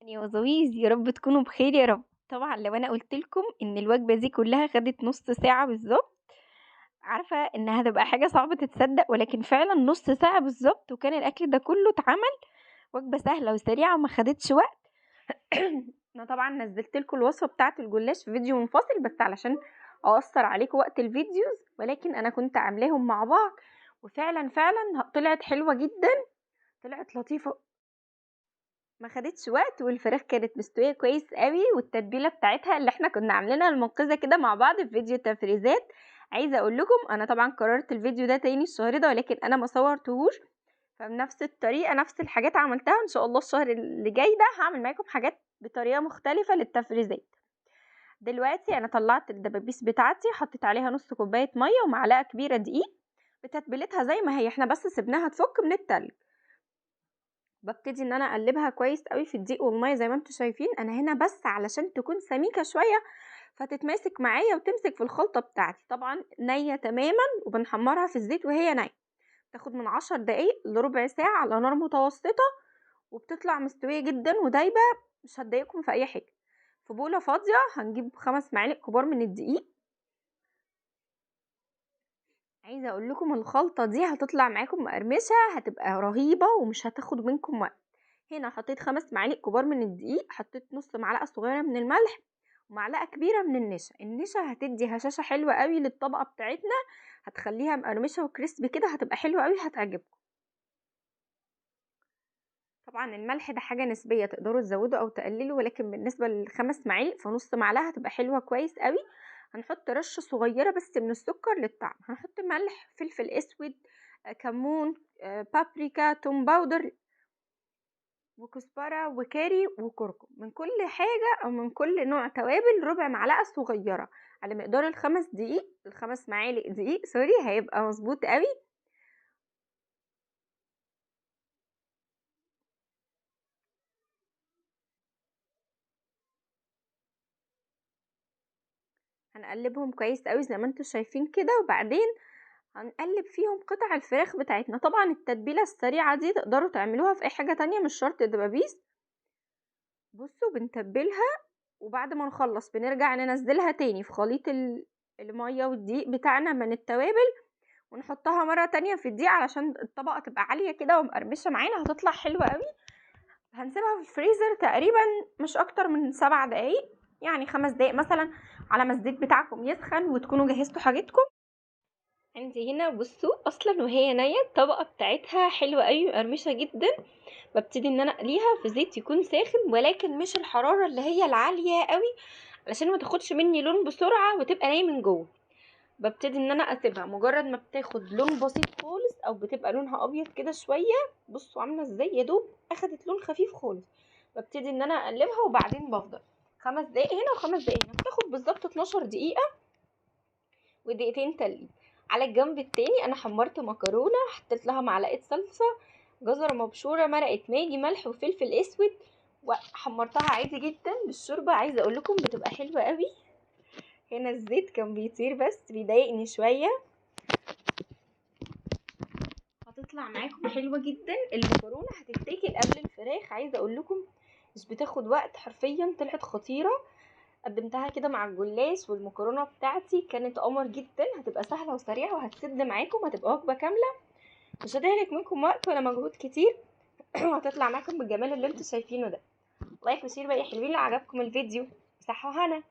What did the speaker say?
يا وزويز، يا رب تكونوا بخير يا رب. طبعا لو انا قلت لكم ان الوجبه دي كلها خدت نص ساعه بالظبط، عارفه انها هتبقى حاجه صعبه تتصدق، ولكن فعلا نص ساعه بالظبط وكان الاكل ده كله اتعمل. وجبه سهله وسريعه وما خدتش وقت. انا طبعا نزلت لكم الوصفه بتاعه الجلاش في فيديو منفصل بس علشان اقصر عليكم وقت الفيديوز، ولكن انا كنت عاملاهم مع بعض وفعلا طلعت حلوه جدا. طلعت لطيفه، ما خدتش وقت، والفراخ كانت مستويه كويس قوي، والتتبيله بتاعتها اللي احنا كنا عاملينها المنقذه كده مع بعض في فيديو تفريزات. عايزه اقول لكم انا طبعا قررت الفيديو ده تاني الشهر ده، ولكن انا ما صورتهوش. فبنفس الطريقه نفس الحاجات عملتها، ان شاء الله الشهر اللي جاي ده هعمل معاكم حاجات بطريقه مختلفه للتفريزات. دلوقتي انا طلعت الدبابيس بتاعتي، حطيت عليها نص كوبايه ميه ومعلقه كبيره دقيق بتتبيلتها زي ما هي، احنا بس سيبناها تفك من التلج. ببتدي ان انا اقلبها كويس قوي في الدقيق والميه زي ما انتم شايفين. انا هنا بس علشان تكون سميكه شويه فتتماسك معايا وتمسك في الخلطه بتاعتي. طبعا نيه تماما، وبنحمرها في الزيت وهي نيه. تاخد من 10 دقايق لربع ساعه على نار متوسطه، وبتطلع مستويه جدا ودايبه، مش هتضايقكم في اي حاجه. في بوله فاضيه هنجيب 5 معالق كبار من الدقيق. عايزه اقول لكم الخلطه دي هتطلع معاكم مقرمشه، هتبقى رهيبه ومش هتاخد منكم وقت. هنا حطيت 5 معالق كبار من الدقيق، حطيت نص معلقه صغيره من الملح، ومعلقه كبيره من النشا. النشا هتدي هشاشه حلوه قوي للطبقه بتاعتنا، هتخليها مقرمشه وكريسبي كده، هتبقى حلوه قوي هتعجبكم. طبعا الملح ده حاجه نسبيه، تقدروا تزودوا او تقللوا، ولكن بالنسبه للخمس معالق فنص معلقه هتبقى حلوه كويس قوي. هنحط رشه صغيره بس من السكر للطعم، هنحط ملح، فلفل اسود، كمون، بابريكا، توم باودر، وكزبرة وكاري وكركم. من كل حاجة او من كل نوع توابل ربع معلقة صغيرة على مقدار الخمس معالق دقيق، سوري، هيبقى مظبوط قوي. هنقلبهم كويس قوي زي ما انتم شايفين كده، وبعدين هنقلب فيهم قطع الفراخ بتاعتنا. طبعا التتبيلة السريعة دي تقدروا تعملوها في اي حاجة تانية، مش شرط دبابيس. بصوا بنتبلها، وبعد ما نخلص بنرجع ننزلها تاني في خليط المية والدقيق بتاعنا من التوابل، ونحطها مرة تانية في الدقيق علشان الطبقة تبقى عالية كده ومقرمشة معانا، هتطلع حلوة قوي. هنسيبها في الفريزر تقريبا مش اكتر من 7 دقايق، يعني 5 دقايق مثلا، على ما الزيت بتاعكم يسخن وتكونوا جهزتوا حاجتكم. عندي هنا بصوا اصلا وهي نية الطبقة بتاعتها حلوة قوي مقرمشة جدا. ببتدي ان انا اقليها في زيت يكون ساخن، ولكن مش الحرارة اللي هي العالية قوي علشان ما تاخدش مني لون بسرعة وتبقى ناية من جوه. ببتدي ان انا اسيبها مجرد ما بتاخد لون بسيط خالص او بتبقى لونها ابيض كده شويه. بصوا عامله ازاي، يا دوب اخدت لون خفيف خالص. ببتدي ان انا اقلبها، وبعدين بفضل 5 دقايق هنا و5 دقايق هنا، بتاخد بالظبط 12 دقيقه ودقيقتين تقليب. على الجنب التاني انا حمرت مكرونه، حطيت لها معلقه صلصه، جزر مبشوره، مرقه ماجي، ملح وفلفل اسود، وحمرتها عادي جدا بالشوربه. عايزه اقول لكم بتبقى حلوه قوي. هنا الزيت كان بيطير بس بيضايقني شويه. هتطلع معاكم حلوه جدا. المكرونه هتتاكل قبل الفراخ، عايزه اقول لكم مش بتاخد وقت حرفيا، طلعت خطيره. قدمتها كده مع الجلاش والمكرونه بتاعتي، كانت قمر جدا. هتبقى سهله وسريعه وهتسد معاكم، هتبقى وجبه كامله، مش هتهلك منكم وقت ولا مجهود كتير. وهتطلع معاكم بالجمال اللي انتوا شايفينه ده. لايك وشير بقى يا حلوين لو عجبكم الفيديو. صحوا هنا.